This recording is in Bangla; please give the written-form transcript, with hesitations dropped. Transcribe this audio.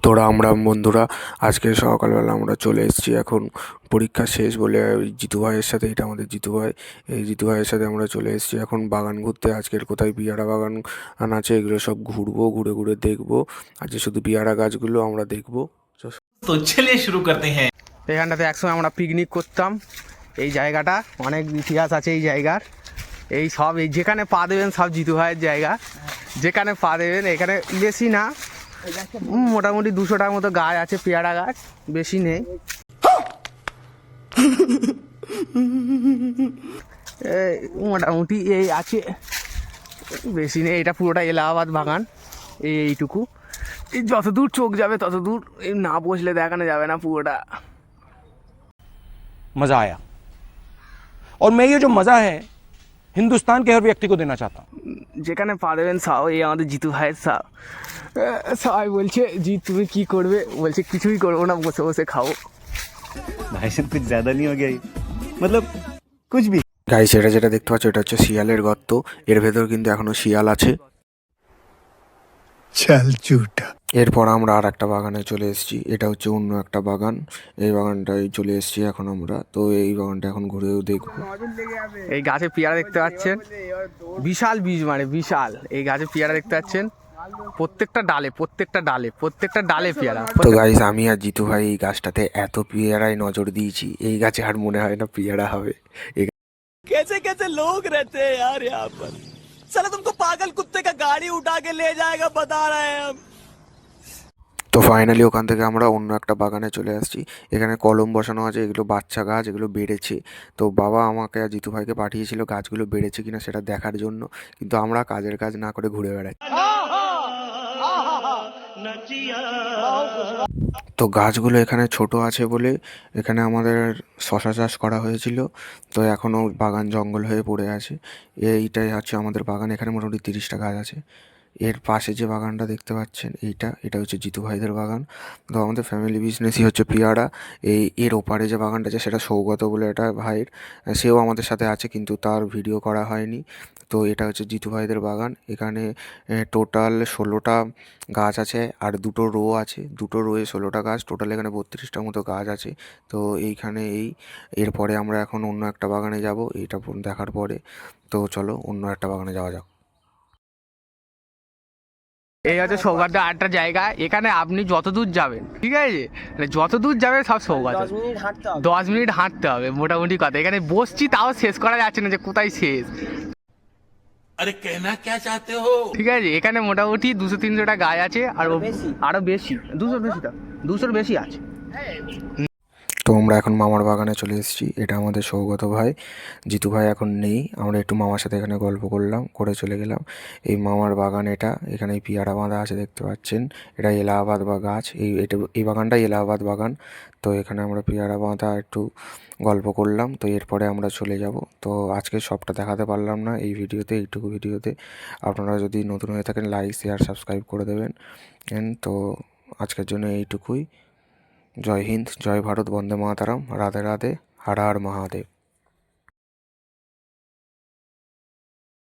তোরা আমরা বন্ধুরা আজকে সকালবেলা আমরা চলে এসেছি এখন পরীক্ষা শেষ বলে ওই জিতু ভাইয়ের সাথে, এটা আমাদের জিতু ভাই, এই জিতু ভাইয়ের সাথে আমরা চলে এসেছি এখন বাগান ঘুরতে। আজকের কোথায় পেয়ারা বাগান আছে এগুলো সব ঘুরবো, ঘুরে ঘুরে দেখবো। আজকে শুধু পেয়ারা গাছগুলো আমরা দেখবো। তো চলিয়ে শুরু করতে হ্যাঁ। এখানটাতে একসময় আমরা পিকনিক করতাম। এই জায়গাটা অনেক ইতিহাস আছে এই জায়গার। এই সব এই যেখানে পা দেবেন সব জিতু ভাইয়ের জায়গা। যেখানে পা দেবেন এখানে বেশি না, মোটামুটি 200টার মতো গাছ আছে, পেয়ারা গাছ বেশি নেই। মোটামুটি এই আছে, বেশি নেই। এটা পুরোটা এলাহাবাদ বাগান। এইটুকু, এই যতদূর চোখ যাবে ততদূর, এই না বসলে দেখানো যাবে না পুরোটা। मज़ा आया और मैं ये जो मज़ा है हिंदुस्तान के हर व्यक्ति को देना चाहता हूँ। যেখানে পা দেবেন সাও, এই আমাদের জিতু ভাইয়ের সাও। সবাই বলছে জি তুমি কি করবে, বলছে কিছুই করবো না, বসে বসে খাও। भाई साहब कुछ ज्यादा नहीं हो गया ये? मतलब कुछ भी। গাইস, এটা যেটা দেখতে পাচ্ছ এটা হচ্ছে শিয়ালের গর্ত। এর ভেতর কিন্তু এখনো শিয়াল আছে। এরপর আমরা আর একটা বাগানে চলে এসেছি, এটা হচ্ছে অন্য একটা বাগান। এই বাগানটায় চলে এসেছি এখন আমরা, তো এই বাগানটা এখন ঘুরেও দেখবো। এই গাছে পেয়ারা দেখতে পাচ্ছেন, বিশাল বীজ, মানে বিশাল। এই গাছে পেয়ারা দেখতে পাচ্ছেন, প্রত্যেকটা ডালে পেয়ারা। তো গাইস, আমি আর জিতু ভাই এই গাছটাতে এত পেয়ারায় নজর দিয়েছি, এই গাছে আর মনে হয় না পেয়ারা হবে। कैसे कैसे लोग रहते हैं यार यहाँ पर। साला तुमको पागल कुत्ते का गाड़ी उठा के ले जाएगा बता रहे हैं हम। তো ফাইনালি ওখান থেকে আমরা অন্য একটা বাগানে চলে আসছি। এখানে কলম বসানো আছে, এগুলো বাচ্চা গাছ, এগুলো বেড়েছে। তো বাবা আমাকে আর জিতু ভাইকে পাঠিয়েছিল গাছগুলো বেড়েছে কিনা সেটা দেখার জন্য, কিন্তু আমরা কাজের কাজ না করে ঘুরে বেড়াই। তো গাছগুলো এখানে ছোট আছে বলে এখানে আমাদের শশা চাষ করা হয়েছিল, তো এখনও বাগান জঙ্গল হয়ে পড়ে আছে। এইটাই হচ্ছে আমাদের বাগান, এখানে মোটামুটি 30টা গাছ আছে। এর পাশে যে বাগানটা দেখতে পাচ্ছেন এটা হচ্ছে জিতু ভাইদের বাগান। তো আমাদের ফ্যামিলি বিজনেসই হচ্ছে পেয়ারা। এর ওপারে যে বাগানটা আছে সেটা সৌগত বলে এটা ভাইয়ের, সেও আমাদের সাথে আছে কিন্তু তার ভিডিও করা হয়নি। তো এটা হচ্ছে জিতু ভাইদের বাগান। এখানে টোটাল 16টা গাছ আছে আর দুটো রো আছে, দুটো রোয়ে 16টা গাছ, টোটাল এখানে 32টার মতো গাছ আছে। তো এইখানে এরপরে আমরা এখন অন্য একটা বাগানে যাব এটা দেখার পরে। তো চলো অন্য একটা বাগানে যাওয়া যাক। এই হচ্ছে সৌগাতে আরেকটা জায়গা। এখানে আপনি যত দূর যাবেন, ঠিক আছে, মানে যত দূর যাবে সব সৌগাত। 10 মিনিট হাঁটতে হবে মোটামুটি কথা। এখানে বসছি তাও শেষ করা যাচ্ছে না যে কোথায় শেষ। अरे कहना क्या चाहते हो। ঠিক আছে, এখানে মোটামুটি 200-300টা গাছ আছে, আর আরো বেশি, 200 বেশি, 200-র বেশি আছে। তো আমরা এখন মামার বাগানে চলে এসেছি, এটা আমাদের সৌগত ভাই। জিতু ভাই এখন নেই, আমরা একটু মামার সাথে এখানে গল্প করে চলে গেলাম। এই মামার বাগান এটা, এখানে পেয়ারা বাঁধা আছে দেখতে পাচ্ছেন। এটা এলাহাবাদ বা গাছ, এই বাগানটাই এলাহাবাদ বাগান। তো এখানে আমরা পেয়ারা বাঁধা একটু গল্প করলাম, তো এরপরে আমরা চলে যাব। তো আজকে সবটা দেখাতে পারলাম না এই ভিডিওতে, এইটুকু ভিডিওতে। আপনারা যদি নতুন হয়ে থাকেন লাইক শেয়ার সাবস্ক্রাইব করে দেবেন। তো আজকের জন্য এইটুকুই। জয় হিন্দ, জয় ভারত, বন্দে মাতারাম, রাধে রাধে, হর হর মহাদেব।